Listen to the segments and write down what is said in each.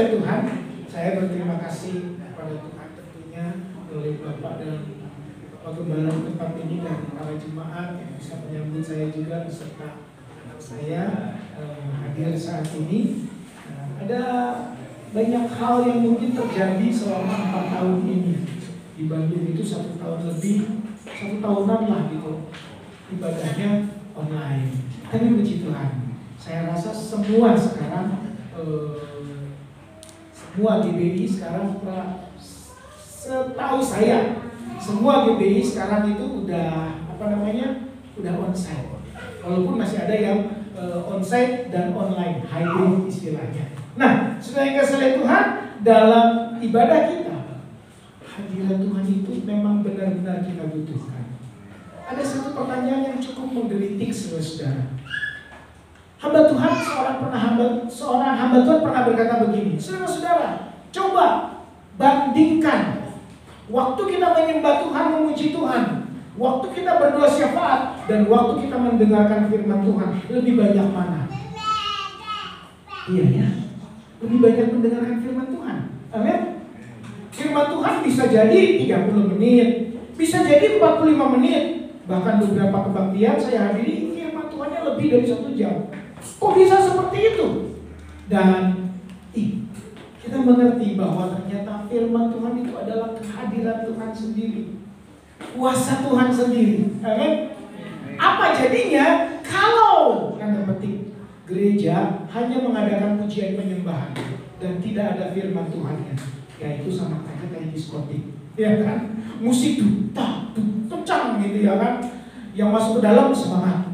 kasih Tuhan, saya berterima kasih kepada Tuhan tentunya oleh Bapak dan Bapak Gembala tempat ini dan para jemaat yang bisa menyambut saya juga beserta anak saya hadir saat ini. Ada banyak hal yang mungkin terjadi selama 4 tahun ini. Di Bandung itu 1 tahun lebih, 1 tahunan lah gitu, ibadahnya online. Tapi puji Tuhan, saya rasa semua sekarang semua GBI sekarang setahu saya semua GBI sekarang itu udah udah onsite. Walaupun masih ada yang onsite dan online, hybrid istilahnya. Nah, saudara yang kasih oleh Tuhan, dalam ibadah kita, hadirat Tuhan itu memang benar-benar kita butuhkan. Ada satu pertanyaan yang cukup menggelitik saudara. Hamba Tuhan, seorang hamba Tuhan pernah berkata begini, saudara-saudara, coba bandingkan waktu kita menyembah Tuhan, memuji Tuhan, waktu kita berdoa syafaat, dan waktu kita mendengarkan firman Tuhan, lebih banyak mana? Iya ya, lebih banyak mendengarkan firman Tuhan. Amin. Firman Tuhan bisa jadi 30 menit, bisa jadi 45 menit, bahkan beberapa kebaktian saya hadiri firman Tuhannya lebih dari 1 jam. Kok bisa seperti itu? Dan kita mengerti bahwa ternyata firman Tuhan itu adalah kehadiran Tuhan sendiri, kuasa Tuhan sendiri. Amin. Apa jadinya kalau tanda petik gereja hanya mengadakan pujian penyembahan dan tidak ada firman Tuhannya, yaitu sama saja kayak diskotik, ya kan? Musik tak kencang gitu ya kan? Yang masuk ke dalam semangat.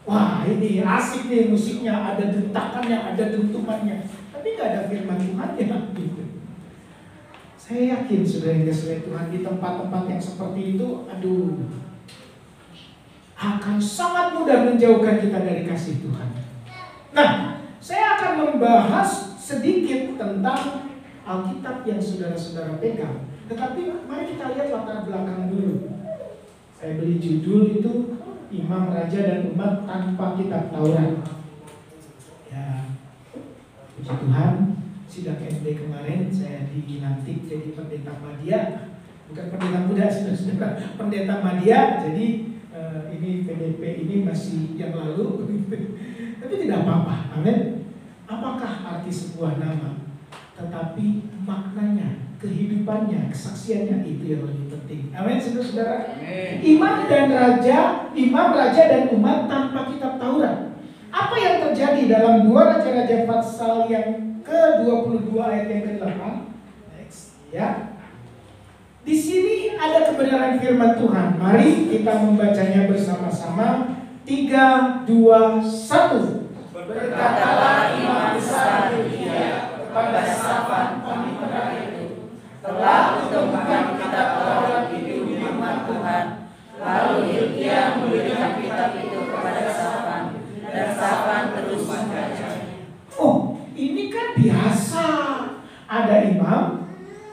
Wah ini asik nih musiknya, ada dentakannya, ada dentumannya, tapi nggak ada firman Tuhan ya gitu. Saya yakin saudara yang kasih Tuhan, di tempat-tempat yang seperti itu, akan sangat mudah menjauhkan kita dari kasih Tuhan. Nah, saya akan membahas sedikit tentang Alkitab yang saudara-saudara pegang. Tetapi mari kita lihat latar belakang dulu. Saya beri judul itu Imam, Raja, dan Umat Tanpa Kitab Taurat. Ya, puji Tuhan, sidang MD kemarin saya dilantik jadi pendeta Madya, bukan pendeta muda, saudara, pendeta Madya. Jadi ini PDP ini masih yang lalu, tapi tidak apa-apa. Amin. Apakah arti sebuah nama? Tetapi maknanya, kehidupannya, kesaksiannya itu yang lebih penting. Amin, saudara-saudara. Imam, Raja, dan Umat Tanpa Kitab Taurat. Apa yang terjadi dalam 2 Raja-Raja pasal yang ke-22 ayat yang ke-8? Next, ya. Di sini ada kebenaran firman Tuhan. Mari kita membacanya bersama-sama. 3, 2, 1. Berkatalah imam besar Hilkia kepada Safan pemikra itu, telah kutemukan kitab Taurat itu di rumah Tuhan. Lalu Hilkia memberikan kitab itu kepada Safan, dan Safan terus membaca. Oh, ini kan biasa. Ada imam,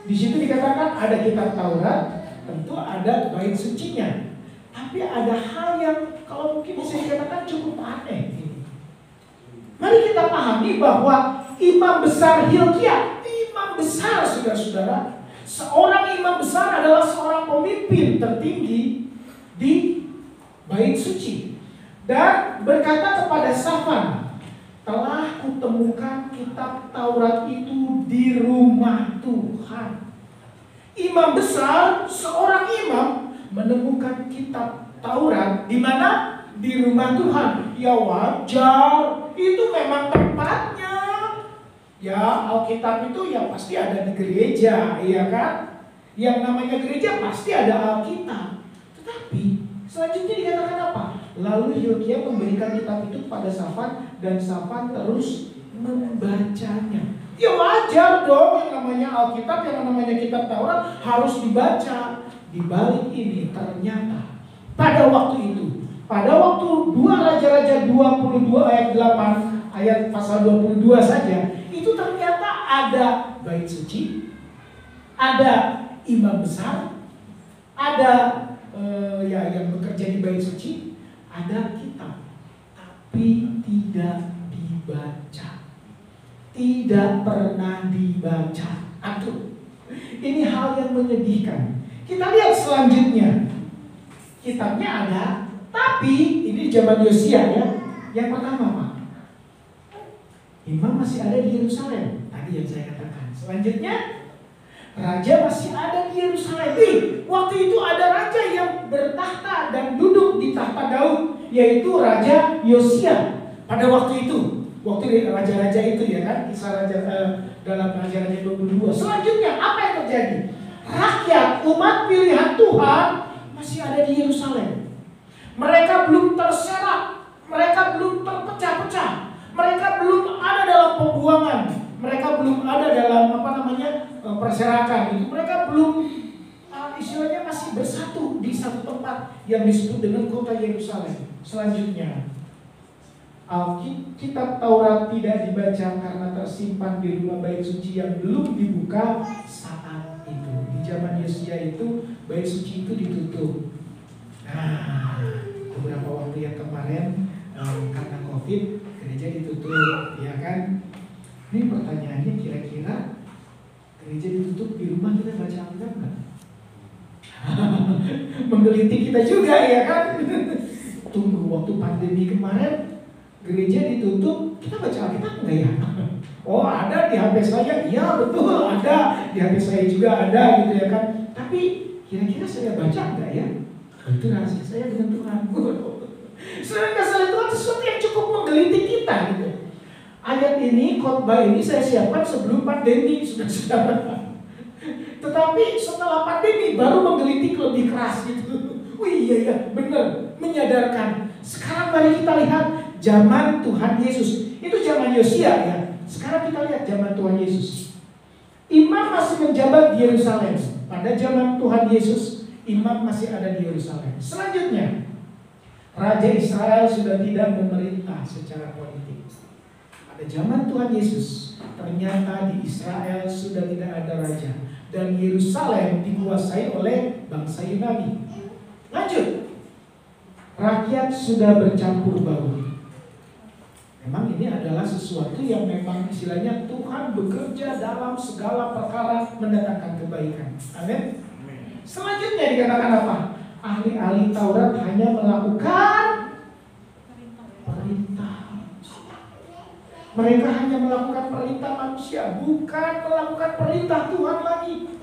di situ dikatakan ada kitab Taurat, tentu ada bait sucinya. Tapi ada hal yang kalau mungkin bisa dikatakan cukup aneh. Mari kita pahami bahwa imam besar Hilkia, imam besar saudara-saudara, seorang imam besar adalah seorang pemimpin tertinggi di bait suci, dan berkata kepada Safan, telah kutemukan kitab Taurat itu di rumah Tuhan. Imam besar, seorang imam menemukan kitab Taurat di mana? Di rumah Tuhan. Ya wajar, itu memang tempatnya. Ya, Alkitab itu ya pasti ada di gereja, iya kan? Yang namanya gereja pasti ada Alkitab. Tetapi selanjutnya dikatakan apa? Lalu Hilkia memberikan kitab itu pada Safan, dan Safan terus membacanya. Ya wajar dong, yang namanya Alkitab, yang namanya kitab Taurat harus dibaca. Di balik ini ternyata pada waktu itu, pada waktu 2 Raja-Raja 22 ayat 8, ayat pasal 22 saja, itu ternyata ada bait suci, ada imam besar, ada yang bekerja di bait suci, ada kitab, tapi tidak dibaca. tidak pernah dibaca. Aduh, ini hal yang menyedihkan. Kita lihat selanjutnya. Kitabnya ada, tapi ini zaman Yosia ya. Yang pertama, Pak, imam masih ada di Yerusalem. Tadi yang saya katakan. Selanjutnya, raja masih ada di Yerusalem. Waktu itu ada raja yang bertahta dan duduk di tahta Daud, yaitu Raja Yosia. Pada waktu itu, waktu raja-raja itu ya kan, kisah raja dalam Raja-Raja 22. Selanjutnya apa yang terjadi? Rakyat umat pilihan Tuhan masih ada di Yerusalem. Mereka belum terserak, mereka belum terpecah-pecah, mereka belum ada dalam pembuangan, mereka belum ada dalam perserakan. Itu mereka belum istilahnya masih bersatu di satu tempat yang disebut dengan kota Yerusalem. Selanjutnya, kitab Taurat tidak dibaca karena tersimpan di rumah bait suci yang belum dibuka saat itu. Di zaman Yosia itu bait suci itu ditutup. Nah, beberapa waktu yang kemarin karena COVID gereja ditutup, ya kan? Ini pertanyaannya, kira-kira gereja ditutup di rumah kita baca Alkitab nggak? Menggelitik kita juga, ya kan? Tunggu, waktu pandemi kemarin gereja ditutup, kita baca Alkitab nggak ya? Oh, ada di HP saya, iya betul ada di HP saya juga ada gitu ya kan. Tapi kira-kira saya baca nggak ya? Itu rahasia saya dengan Tuhan. Sering kesal itu sesuatu yang cukup menggelitik kita gitu. Ayat ini, khotbah ini saya siapkan sebelum pandemi, saudara-saudara. Tetapi setelah pandemi baru menggelitik lebih keras gitu. Wih iya ya, benar, menyadarkan. Sekarang mari kita lihat zaman Tuhan Yesus. Itu zaman Yosia ya. Sekarang kita lihat zaman Tuhan Yesus. Imam masih menjabat di Yerusalem. Pada zaman Tuhan Yesus, imam masih ada di Yerusalem. Selanjutnya, Raja Israel sudah tidak memerintah secara politik. Pada zaman Tuhan Yesus, ternyata di Israel sudah tidak ada raja. Dan Yerusalem dikuasai oleh bangsa Yunani. Lanjut, rakyat sudah bercampur baur. Memang ini adalah sesuatu yang memang istilahnya Tuhan bekerja dalam segala perkara mendatangkan kebaikan. Amin. Selanjutnya dikatakan apa? Ahli-ahli Taurat hanya melakukan perintah. Mereka hanya melakukan perintah manusia, bukan melakukan perintah Tuhan lagi.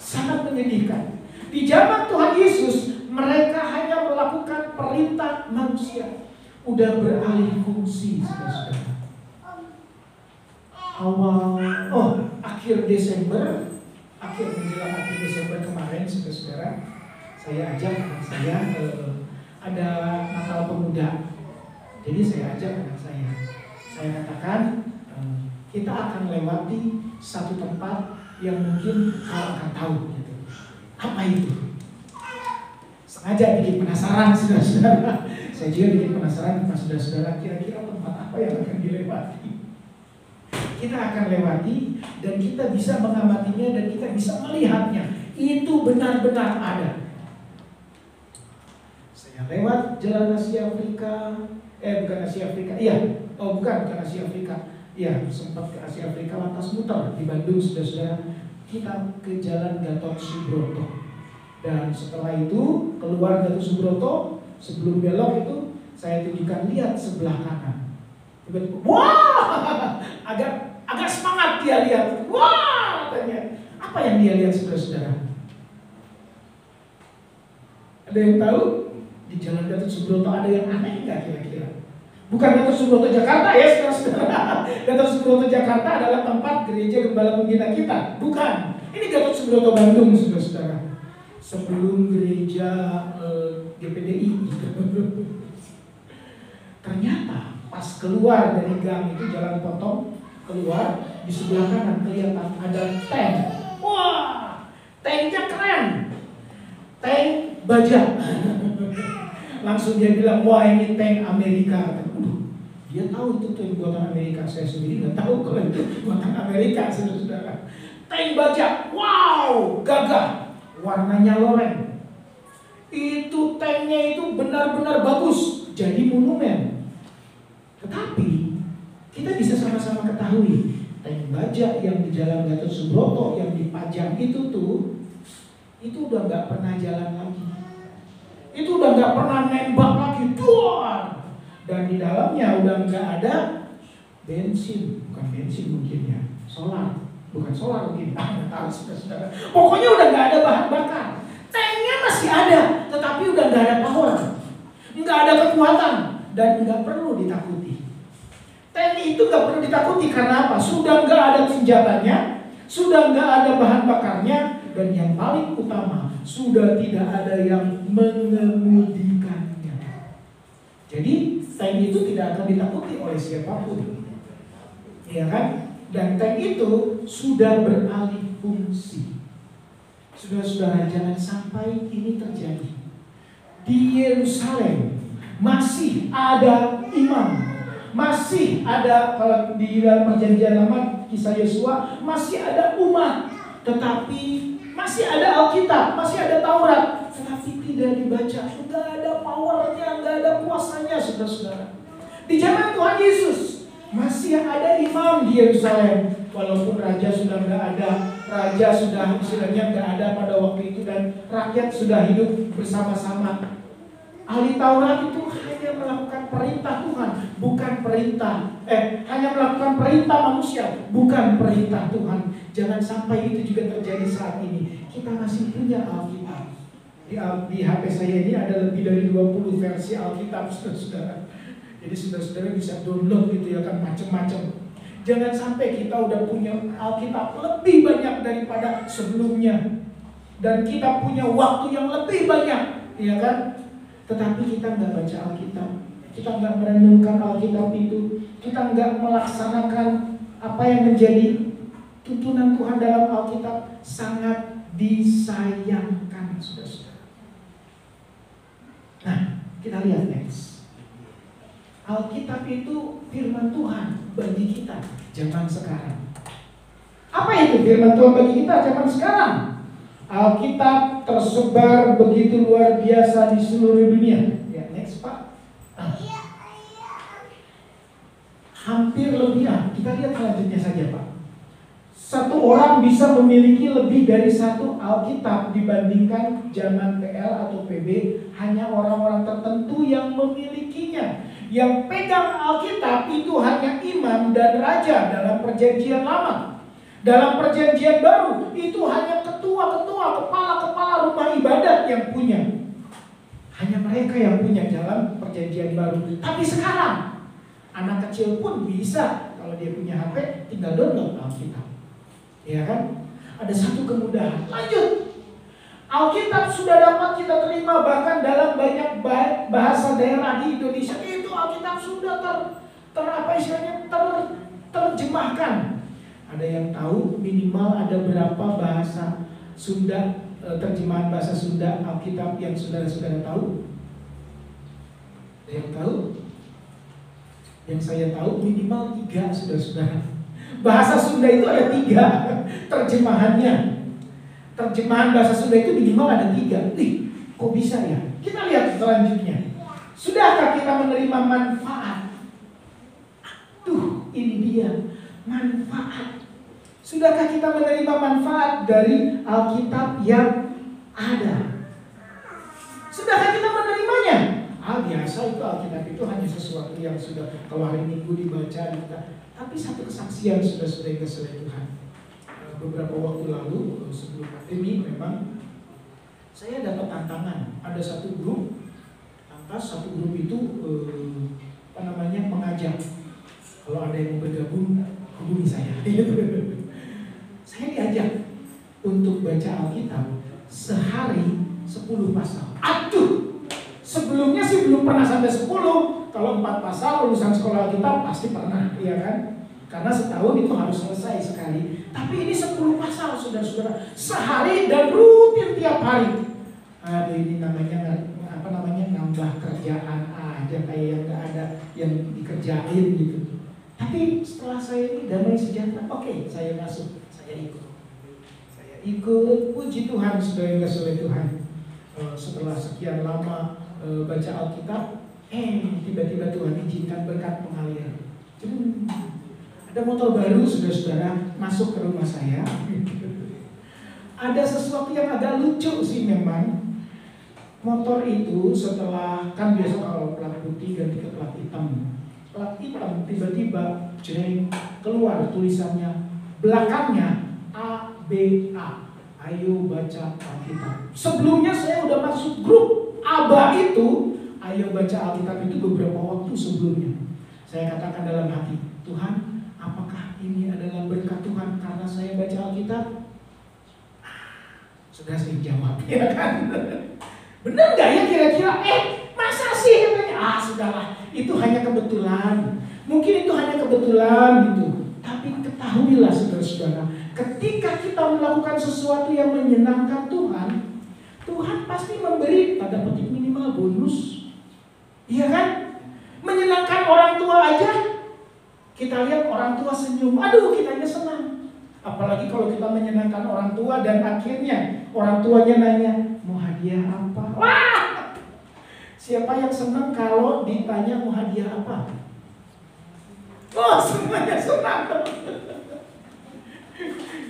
Sangat menyedihkan. Di zaman Tuhan Yesus, mereka hanya melakukan perintah manusia. Udah beralih fungsi, saudara-saudara. Akhir menjelang akhir Desember kemarin, saudara-saudara, saya ajak anak saya ada Natal Pemuda. Jadi saya ajak anak saya. Saya katakan kita akan lewati satu tempat yang mungkin kau akan tahu. Gitu. Apa itu? Sengaja bikin penasaran, saudara-saudara. Saya juga bikin penasaran sama saudara-saudara, kira-kira tempat apa yang akan dilewati. Kita akan lewati dan kita bisa mengamatinya dan kita bisa melihatnya. Itu benar-benar ada. Saya lewat jalan Asia Afrika, bukan Asia Afrika, bukan Asia Afrika. Iya, sempat ke Asia Afrika lantas muter di Bandung, saudara-saudara. Kita ke jalan Gatot Subroto. Dan setelah itu keluar Gatot Subroto, sebelum belok itu saya tunjukkan, lihat sebelah kanan. Tiba-tiba, wah, agak semangat dia lihat. Wah, katanya. Apa yang dia lihat, saudara-saudara? Ada yang tahu? Di jalan Gatot Subroto ada yang aneh nggak kira-kira? Bukan Gatot Subroto Jakarta ya, saudara-saudara. Gatot Subroto Jakarta adalah tempat gereja Gembala Pembina kita. Bukan. Ini Gatot Subroto Bandung, saudara-saudara. Sebelum gereja GPDI. Ternyata pas keluar dari gang itu, jalan potong keluar, di sebelah kanan kelihatan ada tank. Wah, tanknya keren, tank baja. Langsung dia bilang, wah ini tank Amerika. Dia tahu itu tank buatan Amerika. Saya sendiri nggak tahu kalau itu buatan Amerika, saudara-saudara. Tank baja, wow, gagah, warnanya loreng. Itu tanknya itu benar-benar bagus, jadi monumen. Tetapi kita bisa sama-sama ketahui tank baja yang di Jalan Gatot Subroto yang dipajang itu udah nggak pernah jalan lagi. Itu udah nggak pernah nembak lagi, duar. Dan di dalamnya udah nggak ada bensin, bukan bensin mungkin ya, solar, bukan solar mungkin. Saudara. Pokoknya udah nggak ada bahan bakar. Tanknya masih ada, tetapi udah nggak ada power, nggak ada kekuatan, dan nggak perlu ditakuti. Tank itu nggak perlu ditakuti karena apa? Sudah nggak ada senjatanya, sudah nggak ada bahan bakarnya, dan yang paling utama sudah tidak ada yang mengemudikannya. Jadi tank itu tidak akan ditakuti oleh siapapun, ya kan? Dan tank itu sudah beralih fungsi. Saudara-saudara, jangan sampai ini terjadi. Di Yerusalem masih ada imam, masih ada, kalau di dalam perjanjian lama kisah Yosua masih ada umat, tetapi masih ada Alkitab, masih ada Taurat, tetapi tidak dibaca. Nggak ada powernya, nggak ada kuasanya, saudara-saudara. Di zaman Tuhan Yesus masih ada imam di Yerusalem, walaupun raja sudah nggak ada, raja sudah istilahnya nggak ada pada waktu itu, dan rakyat sudah hidup bersama-sama. Ahli Taurat itu hanya melakukan perintah Tuhan, bukan hanya melakukan perintah manusia, bukan perintah Tuhan. Jangan sampai itu juga terjadi saat ini. Kita masih punya Alkitab. Di HP saya ini ada lebih dari 20 versi Alkitab, saudara-saudara. Jadi saudara-saudara bisa download gitu ya kan, macam-macam. Jangan sampai kita udah punya Alkitab lebih banyak daripada sebelumnya, dan kita punya waktu yang lebih banyak, ya kan? Tetapi kita nggak baca Alkitab, kita nggak merenungkan Alkitab itu, kita nggak melaksanakan apa yang menjadi tuntunan Tuhan dalam Alkitab. Sangat disayangkan, saudara-saudara. Nah, kita lihat next. Alkitab itu firman Tuhan bagi kita zaman sekarang. Apa itu firman Tuhan bagi kita zaman sekarang? Alkitab tersebar begitu luar biasa di seluruh dunia. Ya, next Pak. Hampir lebih, kita lihat selanjutnya saja Pak. Satu orang bisa memiliki lebih dari satu Alkitab dibandingkan zaman PL atau PB. Hanya orang-orang tertentu yang memilikinya. Yang pegang Alkitab itu hanya imam dan raja dalam perjanjian lama. Dalam perjanjian baru itu hanya ketua-ketua, kepala-kepala rumah ibadat yang punya. Hanya mereka yang punya dalam perjanjian baru. Tapi sekarang anak kecil pun bisa, kalau dia punya HP tinggal download Alkitab. Ya kan? Ada satu kemudahan. Lanjut. Alkitab sudah dapat kita terima bahkan dalam banyak bahasa daerah di Indonesia. Itu Alkitab sudah terjemahkan. Ada yang tahu minimal ada berapa bahasa Sunda, terjemahan bahasa Sunda Alkitab yang saudara-saudara tahu? Ada yang tahu? Yang saya tahu minimal 3, saudara-saudara. Bahasa Sunda itu ada 3 terjemahannya. Terjemahan bahasa Sunda itu minimal ada 3. Kok bisa ya? Kita lihat selanjutnya. Sudahkah kita menerima manfaat? Ini dia, manfaat. Sudahkah kita menerima manfaat dari Alkitab yang ada? Sudahkah kita menerimanya? Biasa itu Alkitab itu hanya sesuatu yang sudah kalau hari Minggu dibaca kita. Tapi satu kesaksian sudah kasih Tuhan. Beberapa waktu lalu sebelum pandemi memang saya dapat tantangan. Ada satu grup, satu grup itu mengajak. Kalau ada yang mau bergabung, hubungi saya. Saya diajak untuk baca Alkitab sehari 10 pasal. Aduh, sebelumnya sih belum pernah sampai 10. Kalau 4 pasal lulusan sekolah Alkitab pasti pernah, ya kan? Karena setahun itu harus selesai sekali. Tapi ini 10 pasal, saudara-saudara, sehari dan rutin tiap hari. Aduh, ini namanya nambah kerjaan aja, kayak yang nggak ada yang dikerjain gitu. Tapi setelah saya ini damai sejahtera, oke, saya masuk, saya ikut, puji Tuhan, sudah yang kasih oleh Tuhan. Setelah sekian lama baca Alkitab, tiba-tiba Tuhan izinkan berkat mengalir. Ada Ada motor baru, saudara-saudara, masuk ke rumah saya. Ada sesuatu yang agak lucu sih memang. Motor itu setelah, kan biasa kalau plat putih ganti ke plat hitam. Plat hitam tiba-tiba jreng keluar tulisannya belakangnya ABA. Ayo baca Alkitab. Sebelumnya saya udah masuk grup ABA itu. Ayo baca Alkitab itu beberapa waktu sebelumnya. Saya katakan dalam hati, Tuhan, apakah ini adalah berkat Tuhan karena saya baca Alkitab? Sudah saya jawab, ya kan? Benar gak ya kira-kira? Masa sih katanya? Sudahlah, itu hanya kebetulan. Mungkin itu hanya kebetulan gitu. Tapi ketahuilah saudara-saudara, ketika kita melakukan sesuatu yang menyenangkan Tuhan, Tuhan pasti memberi tanda petik minimal bonus. Iya kan? Menyenangkan orang tua aja, kita lihat orang tua senyum, aduh kitanya senang. Apalagi kalau kita menyenangkan orang tua dan akhirnya orang tuanya nanya, mau hadiah apa? Wah! Siapa yang senang kalau ditanya mau hadiah apa? Oh, semuanya senang.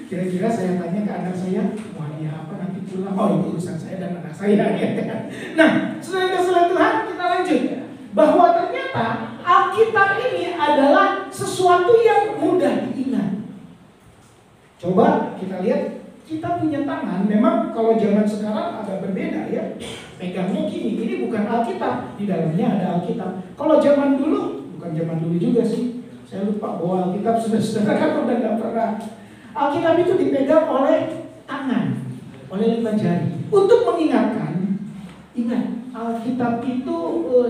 Kira-kira saya tanya ke anak saya, mau hadiah apa nanti pulang? Oh, itu urusan saya dan anak saya. Nah, saudara-saudara Tuhan, kita lanjut. Bahwa ternyata Alkitab ini adalah sesuatu yang mudah diingat. Coba kita lihat, kita punya tangan. Memang kalau zaman sekarang agak berbeda ya. Pegangnya gini, ini bukan Alkitab, di dalamnya ada Alkitab. Kalau zaman dulu, bukan zaman dulu juga sih. Saya lupa bahwa Alkitab sudah kan udah nggak pernah. Alkitab itu dipegang oleh tangan, oleh 5 jari. Untuk mengingatkan, ingat Alkitab itu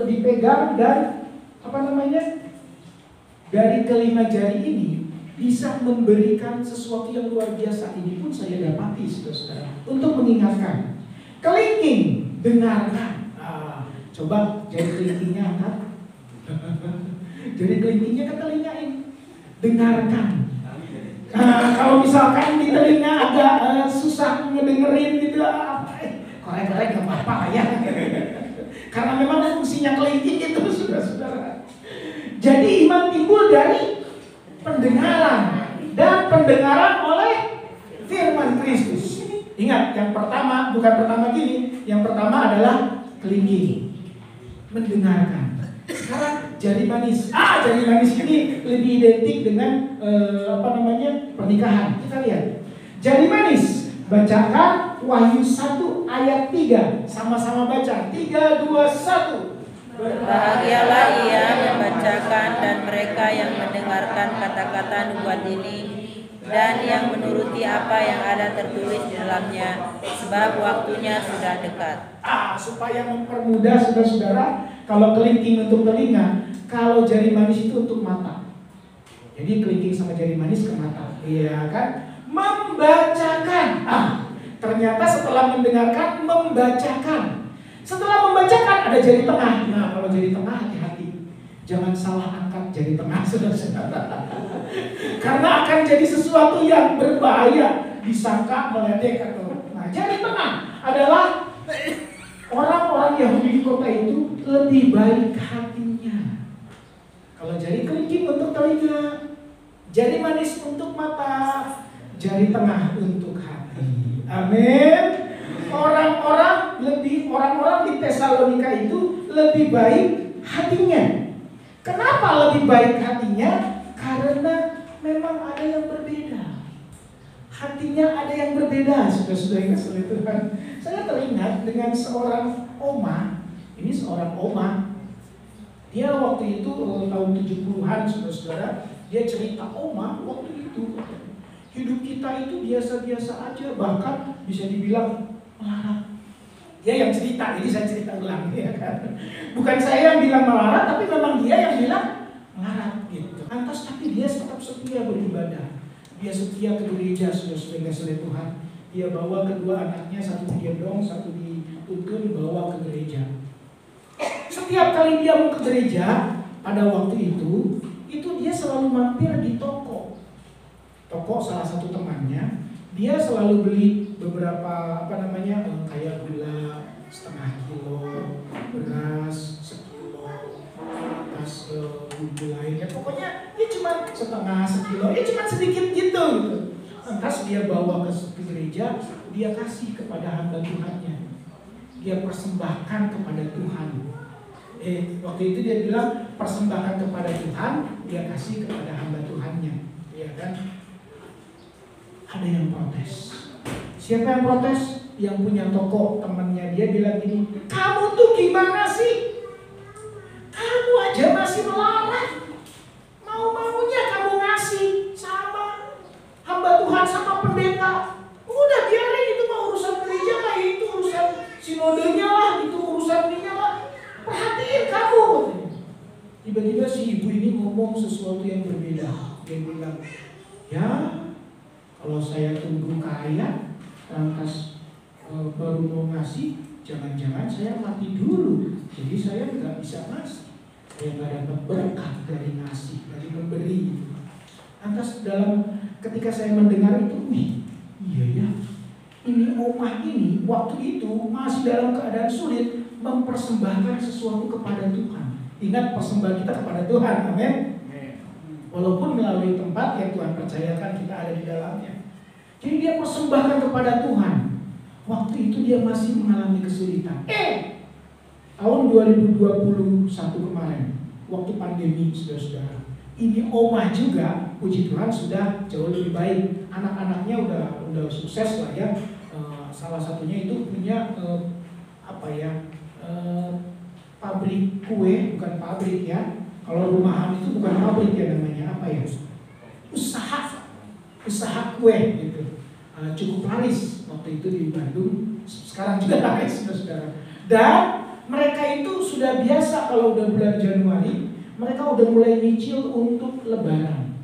dipegang dan dari kelima jari ini bisa memberikan sesuatu yang luar biasa. Ini pun saya dapati, saudara-saudara, untuk mengingatkan. Kelingking, dengarkan. Coba jari kelingkingnya angkat. Jari kelingkingnya ke telinga ini, dengarkan. Kalau misalkan di telinga agak susah ngedengerin gitu, korek-korek gak apa-apa ya. Karena memang fungsinya kelingking itu, saudara-saudara. Jadi iman timbul dari pendengaran, dan pendengaran oleh firman Kristus. Ingat, yang pertama, bukan pertama gini, yang pertama adalah kelingking, mendengarkan. Sekarang jari manis. Jari manis ini lebih identik dengan pernikahan. Kita lihat. Jari manis, bacakan Wahyu 1 ayat 3. Sama-sama baca. 3, 2, 1. Berbahagialah ia yang membacakan dan mereka yang mendengarkan kata-kata nubuat ini dan yang menuruti apa yang ada tertulis di dalamnya, sebab waktunya sudah dekat. Supaya mempermudah saudara-saudara, kalau kelingking untuk telinga, kalau jari manis itu untuk mata. Jadi kelingking sama jari manis ke mata, iya kan? Membacakan. Ternyata setelah mendengarkan, membacakan. Setelah membacakan ada jari tengah. Nah, kalau jari tengah hati-hati, jangan salah angkat jari tengah, saudara-saudara. Karena akan jadi sesuatu yang berbahaya, disangka meledek atau. Nah, jari tengah adalah orang-orang Yahudi di kota itu lebih baik hatinya. Kalau jari kelingking untuk telinga, jari manis untuk mata, jari tengah untuk hati. Amin. Orang-orang di Tesalonika itu lebih baik hatinya. Kenapa lebih baik hatinya? Karena memang ada yang berbeda. Hatinya ada yang berbeda, saudara-saudara yang kasih Tuhan. Saya teringat dengan seorang oma. Ini seorang oma. Dia waktu itu tahun 70-an, saudara-saudara. Dia cerita, oma waktu itu hidup kita itu biasa-biasa aja, bahkan bisa dibilang melarat. Dia yang cerita, jadi saya cerita ulang, ya kan? Bukan saya yang bilang melarat, tapi memang dia yang bilang melarat gitu. Lantas tapi dia tetap setia beribadah. Dia setia ke gereja, saudara-saudara Tuhan. Dia bawa kedua anaknya, satu digendong, satu dituntun, bawa ke gereja. Setiap kali dia mau ke gereja, pada waktu itu dia selalu mampir di toko. Toko salah satu temannya. Dia selalu beli beberapa kayak gula setengah kilo, beras sekilo, atas bumbu lainnya, pokoknya dia cuma setengah sekilo, cuma sedikit gitu. Lantas dia bawa ke gereja, dia kasih kepada hamba Tuhannya, dia persembahkan kepada Tuhan. Waktu itu dia bilang persembahkan kepada Tuhan, dia kasih kepada hamba Tuhannya, ya kan? Ada yang protes. Siapa yang protes? Yang punya toko, temannya dia bilang gini, kamu tuh gimana sih? Kamu aja masih melarang, mau-maunya kamu ngasih sama hamba Tuhan, sama pendeta. Udah biarin, itu mah urusan gereja lah, itu urusan sinodenya lah, itu urusan ininya lah. Perhatiin kamu. Tiba-tiba si ibu ini ngomong sesuatu yang berbeda. Dia bilang, ya kalau saya tunggu kaya, lantas baru mau ngasih, jangan-jangan saya mati dulu. Jadi saya nggak bisa ngasih. Saya nggak dapat berkat dari ngasih, dari memberi. Lantas ketika saya mendengar itu, iya ya, ini omah ini waktu itu masih dalam keadaan sulit mempersembahkan sesuatu kepada Tuhan. Ingat, persembahan kita kepada Tuhan, amin. Walaupun melalui tempat yang Tuhan percayakan kita ada di dalamnya. Jadi dia persembahkan kepada Tuhan. Waktu itu dia masih mengalami kesulitan. Tahun 2021 kemarin, waktu pandemi, saudara-saudara, ini omah juga, puji Tuhan sudah jauh lebih baik. Anak-anaknya udah sukses lah ya. Salah satunya itu punya pabrik kue, bukan pabrik ya. Kalau rumahan itu bukan pabrik ya, namanya apa ya? Usaha kue gitu. Cukup laris waktu itu di Bandung. Sekarang juga laris, saudara. Dan mereka itu sudah biasa kalau udah bulan Januari, mereka udah mulai nyicil untuk Lebaran.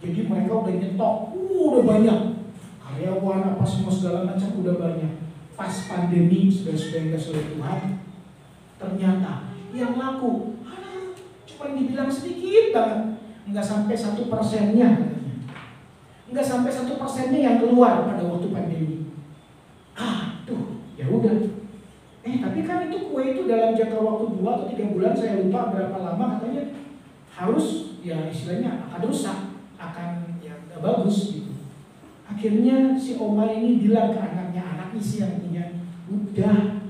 Jadi mereka udah nyetok, udah banyak. Karyawan apa semua segala macam udah banyak. Pas pandemi sudah oleh Tuhan, ternyata yang laku cuma dibilang sedikit banget, nggak sampai 1%-nya katanya. Nggak sampai 1%-nya yang keluar pada waktu pandemi. Ya udah. Tapi kan itu kue itu dalam jangka waktu 2 atau 3 bulan, saya lupa berapa lama katanya, harus ya istilahnya akan rusak, akan ya gak bagus gitu. Akhirnya si Oma ini bilang ke anaknya sih yang punya, udah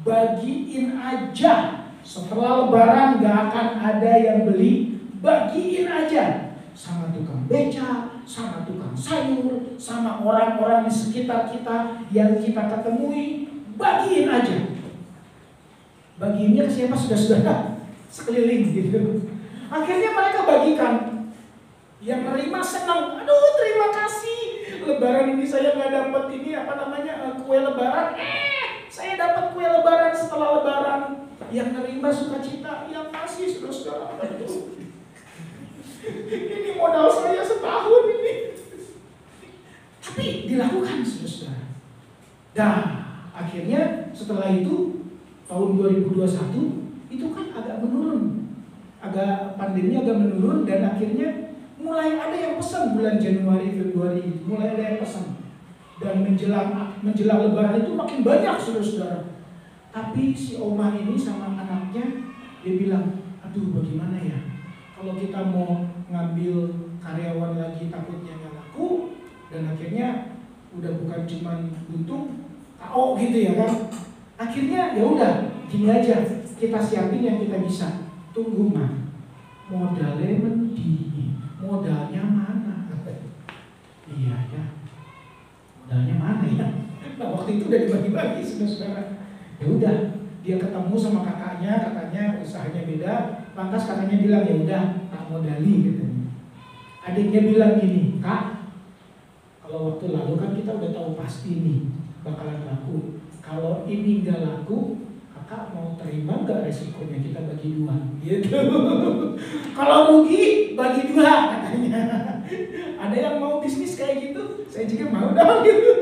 bagiin aja, setelah Lebaran gak akan ada yang beli, bagiin aja sama tukang beca, sama tukang sayur, sama orang-orang di sekitar kita yang kita ketemui, bagiin aja. Bagiinnya ke siapa? Sudah sekeliling gitu. Akhirnya mereka bagikan. Yang menerima senang, aduh terima kasih, Lebaran ini saya nggak dapat ini kue Lebaran. Saya dapat kue Lebaran setelah Lebaran. Yang nerima sukacita, yang masih saudara-saudara. Ini modal saya setahun ini. Tapi dilakukan saudara-saudara. Dan akhirnya setelah itu tahun 2021 itu kan agak menurun, pandemi agak menurun, dan akhirnya mulai ada yang pesan bulan Januari, Februari, mulai ada yang pesan. Dan menjelang Lebaran itu makin banyak saudara-saudara. Tapi si Oma ini sama anaknya, dia bilang, aduh bagaimana ya, kalau kita mau ngambil karyawan lagi takutnya nggak laku, dan akhirnya udah bukan cuman buntung, KO gitu ya kan. Akhirnya ya udah gini aja, kita siapin yang kita bisa. Tunggu mah, modalnya mending, modalnya mana? Iya ya, modalnya mana ya? Nah waktu itu udah dibagi-bagi saudara-saudara. Ya udah, dia ketemu sama kakaknya usahanya beda. Lantas kakaknya bilang ya udah, tak modali gitu. Adiknya bilang gini, Kak, kalau waktu lalu kan kita udah tahu pasti nih bakalan laku. Kalau ini nggak laku, kakak mau terima nggak resikonya kita bagi 2? Gitu. Kalau rugi bagi 2 katanya. Ada yang mau bisnis kayak gitu? Saya juga mau dong gitu.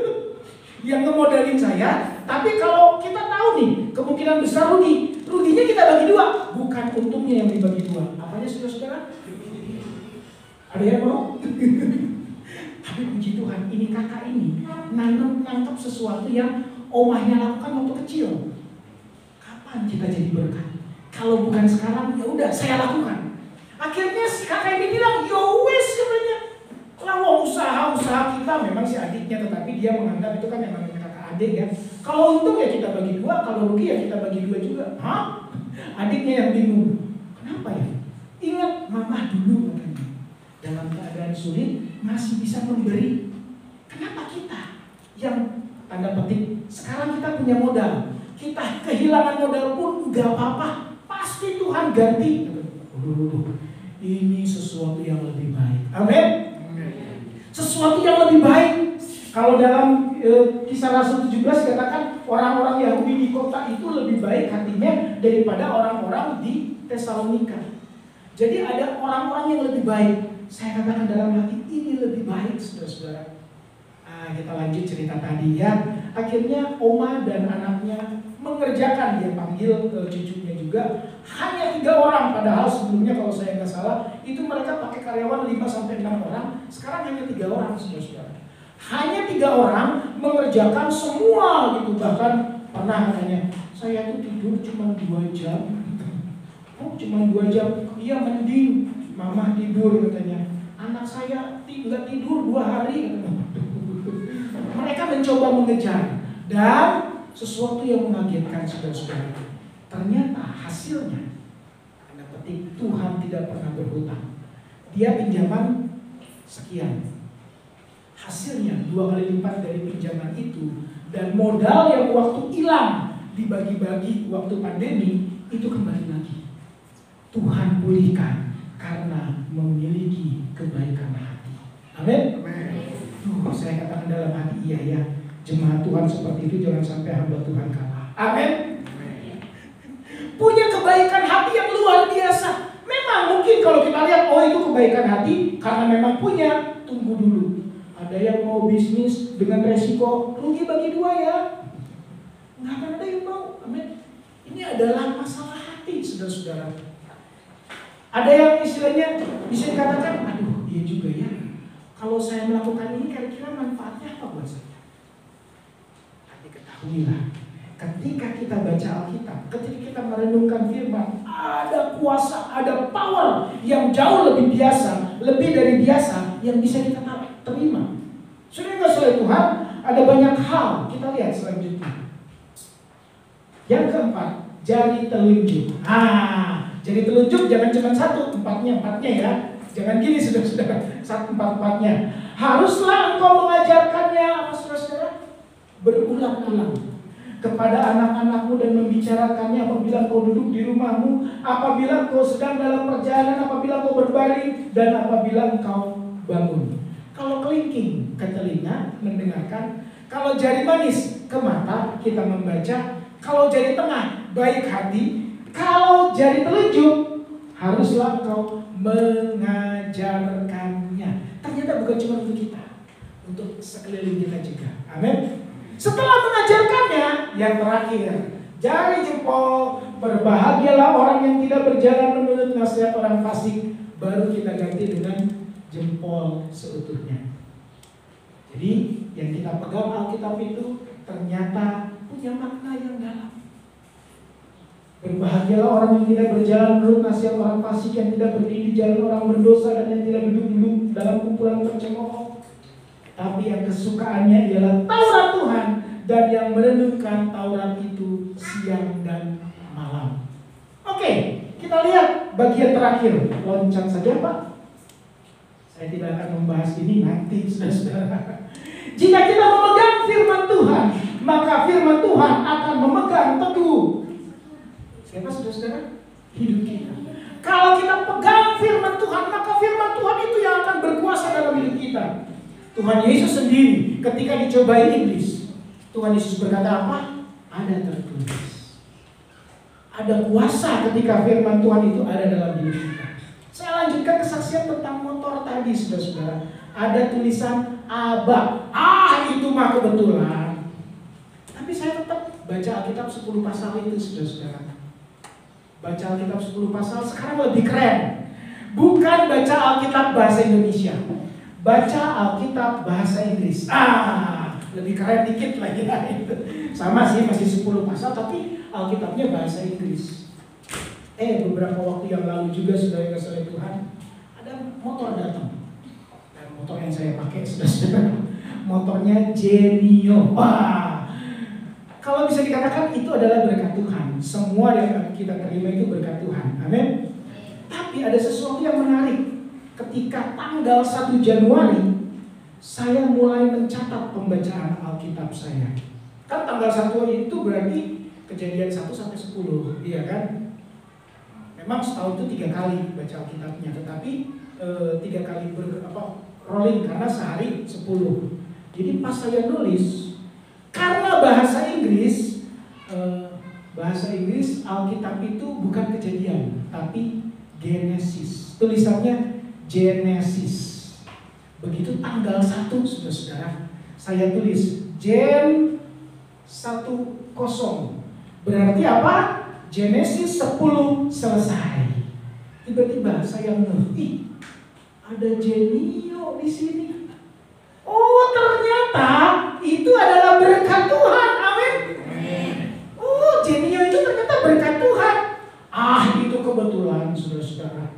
Yang ngemodalin saya, tapi kalau kita tahu nih kemungkinan besar ruginya kita bagi 2, bukan untungnya yang dibagi 2. Apanya saudara-saudara? Ada yang mau? Tapi puji Tuhan, ini kakak ini nangkep sesuatu yang omahnya lakukan waktu kecil. Kapan kita jadi berkat? Kalau bukan sekarang, ya udah saya lakukan. Akhirnya si kakak ini bilang, yo wes katanya. Kalau usaha kita memang si adiknya, tetapi dia menganggap itu kan memang kakak adik ya. Kalau untung ya kita bagi dua, kalau rugi ya kita bagi dua juga. Hah? Adiknya yang bingung. Kenapa ya? Ingat mama dulu katanya. Dalam keadaan sulit masih bisa memberi. Kenapa kita yang tanda petik sekarang kita punya modal, kita kehilangan modal pun nggak apa-apa, pasti Tuhan ganti. Ini sesuatu yang lebih baik. Amin. Sesuatu yang lebih baik. Kalau dalam Kisah Rasul 17 katakan orang-orang Yahudi di kota itu lebih baik hatinya daripada orang-orang di Tesalonika. Jadi ada orang-orang yang lebih baik. Saya katakan dalam hati ini lebih baik, saudara-saudara. Kita lanjut cerita tadi ya. Akhirnya Oma dan anaknya mengerjakan, dia panggil cucunya juga. Hanya 3 orang, padahal sebelumnya kalau saya nggak salah itu mereka pakai karyawan 5-6 orang. Sekarang hanya 3 orang, saudara-saudara. Hanya 3 orang mengerjakan semua gitu. Bahkan pernah katanya, saya tuh tidur cuma 2 jam. Oh cuma 2 jam, iya mending mama tidur katanya. Anak saya nggak tidur 2 hari katanya. Mereka mencoba mengejar dan sesuatu yang mengagetkan saudara-saudara. Ternyata hasilnya, tanda petik, Tuhan tidak pernah berhutang. Dia pinjaman sekian. Hasilnya 2 kali lipat dari pinjaman itu, dan modal yang waktu hilang dibagi-bagi waktu pandemi itu kembali lagi. Tuhan pulihkan karena memiliki kebaikan hati. Amin. Saya katakan dalam hati, iya ya, jemaat Tuhan seperti itu jangan sampai hamba Tuhan kalah. Amin. Punya kebaikan hati yang luar biasa. Memang mungkin kalau kita lihat, oh itu kebaikan hati karena memang punya, tunggu dulu. Ada yang mau bisnis dengan resiko rugi bagi 2 ya. Nggak akan ada yang mau. Amin. Ini adalah masalah hati, saudara-saudara. Ada yang istilahnya bisa dikatakan, aduh iya juga ya, kalau saya melakukan ini kira-kira manfaatnya apa buat saya? Tapi ketahuilah, ketika kita baca Alkitab, ketika kita merenungkan firman, ada kuasa, ada power yang jauh lebih biasa, lebih dari biasa yang bisa kita terima. Sudah kasih Tuhan, ada banyak hal. Kita lihat selanjutnya. Yang keempat, jari telunjuk. Jari telunjuk jangan cuma 1, empatnya ya. Jangan gini saudara-saudara, 4-4-nya. Haruslah engkau mengajarkannya apa saudara-saudara? Berulang-ulang kepada anak-anakmu dan membicarakannya apabila kau duduk di rumahmu, apabila kau sedang dalam perjalanan, apabila kau berbaring, dan apabila engkau bangun. Kalau kelingking ke telinga mendengarkan, kalau jari manis ke mata kita membaca, kalau jari tengah baik hati, kalau jari telunjuk haruslah engkau mengajarkannya. Ternyata bukan cuma untuk kita, untuk sekeliling kita juga. Amin. Setelah mengajarkannya, yang terakhir, jari jempol, berbahagialah orang yang tidak berjalan menurut nasihat orang fasik. Baru kita ganti dengan jempol seutuhnya. Jadi yang kita pegang Alkitab itu ternyata punya makna yang dalam. Berbahagialah orang yang tidak berjalan menurut nasihat orang fasik, yang tidak berdiri di jalan orang berdosa, dan yang tidak duduk-duduk dalam kumpulan pencemooh. Tapi yang kesukaannya ialah Taurat Tuhan, dan yang merenungkan Taurat itu siang dan malam. Oke, kita lihat bagian terakhir. Lonceng saja Pak. Saya tidak akan membahas ini nanti, saudara. Jika kita memegang firman Tuhan, maka firman Tuhan akan memegang teguh siapa saudara-saudara? Hidup kita. Kalau kita pegang firman Tuhan, maka firman Tuhan itu yang akan berkuasa dalam hidup kita. Tuhan Yesus sendiri ketika dicobai iblis, Tuhan Yesus berkata apa? Ada tertulis. Ada kuasa ketika firman Tuhan itu ada dalam hidup kita. Saya lanjutkan kesaksian tentang motor tadi, saudara-saudara. Ada tulisan Aba. Itu mah kebetulan. Tapi saya tetap baca Alkitab 10 pasal itu, saudara-saudara. Baca Alkitab 10 pasal sekarang lebih keren. Bukan baca Alkitab bahasa Indonesia, baca Alkitab bahasa Inggris. Lebih keren dikit lagi ya. Sama sih, masih 10 pasal tapi Alkitabnya bahasa Inggris. Beberapa waktu yang lalu juga saudara kasih Tuhan, ada motor datang. Dan motor yang saya pakai saudara, motornya Genio. Wah, kalau bisa dikatakan itu adalah berkat Tuhan. Semua yang kita terima itu berkat Tuhan. Amin. Tapi ada sesuatu yang menarik. Ketika tanggal 1 Januari, saya mulai mencatat pembacaan Alkitab saya. Kan tanggal 1 itu berarti Kejadian 1 sampai 10, iya kan? Memang setahun itu 3 kali baca Alkitabnya, tetapi 3 kali rolling karena sehari 10. Jadi pas saya nulis, karena bahasa Inggris Alkitab itu bukan Kejadian, tapi Genesis. Tulisannya Genesis. Begitu tanggal 1, saudara-saudara, saya tulis Gen 10. Berarti apa? Genesis 10 selesai. Tiba-tiba saya ngerti, ada Genio di sini. Oh, ternyata itu adalah berkat Tuhan. Amin. Oh, Genio itu ternyata berkat Tuhan. Itu kebetulan, saudara-saudara.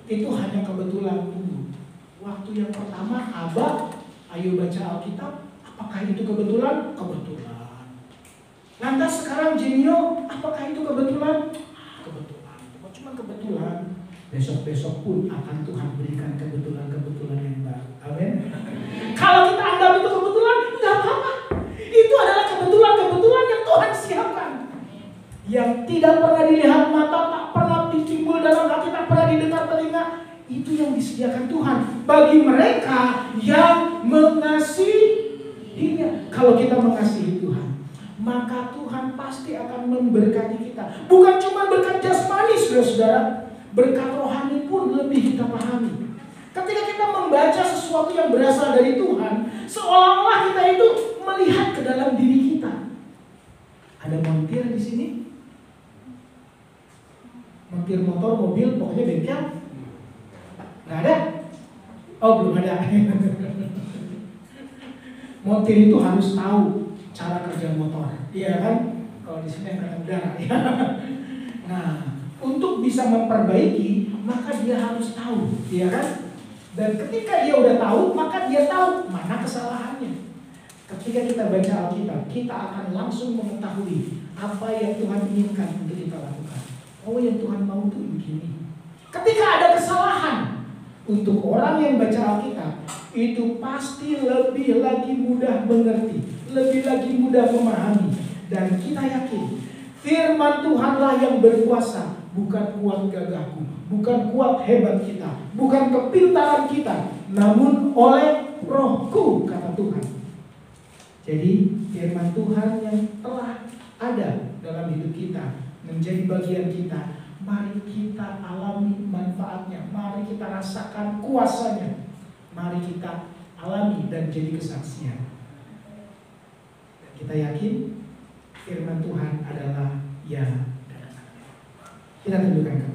Itu hanya kebetulan dulu. Waktu yang pertama, Abah, ayo baca Alkitab. Apakah itu kebetulan? Kebetulan. Lantas sekarang Genio, apakah itu kebetulan? Kebetulan. Cuma kebetulan. Besok-besok pun akan Tuhan berikan kebetulan-kebetulan yang baru. Amin. Kalau kita anggap itu kebetulan, nggak apa-apa. Itu adalah kebetulan-kebetulan yang Tuhan siapkan. Yang tidak pernah dilihat mata, tak pernah timbul dalam hati, tak pernah didengar telinga. Itu yang disediakan Tuhan bagi mereka yang mengasihinya. Kalau kita mengasihi Tuhan, maka Tuhan pasti akan memberkati kita. Bukan cuma berkat jasmani, saudara-saudara, berkat rohani pun lebih kita pahami. Ketika kita membaca sesuatu yang berasal dari Tuhan, seolah-olah kita itu melihat ke dalam diri kita. Ada montir di sini? Montir motor, mobil, pokoknya bengkel? Nggak ada? Oh, belum ada. Montir itu harus tahu cara kerja motor, iya kan? Kalau di sini angkatan udara, ya. Nah, untuk bisa memperbaiki, maka dia harus tahu, iya kan? Dan ketika dia udah tahu, maka dia tahu mana kesalahannya. Ketika kita baca Alkitab, kita akan langsung mengetahui apa yang Tuhan inginkan untuk kita lakukan. Oh, yang Tuhan mau itu begini. Ketika ada kesalahan, untuk orang yang baca Alkitab, itu pasti lebih lagi mudah mengerti, lebih lagi mudah memahami. Dan kita yakin firman Tuhanlah yang berkuasa, bukan kuat gagahku, bukan kuat hebat kita, bukan kepintaran kita, namun oleh Rohku, kata Tuhan. Jadi firman Tuhan yang telah ada dalam hidup kita, menjadi bagian kita, mari kita alami manfaatnya, mari kita rasakan kuasanya, mari kita alami dan jadi kesaksian. Dan kita yakin firman Tuhan adalah ya. Kita tundukkan kepala.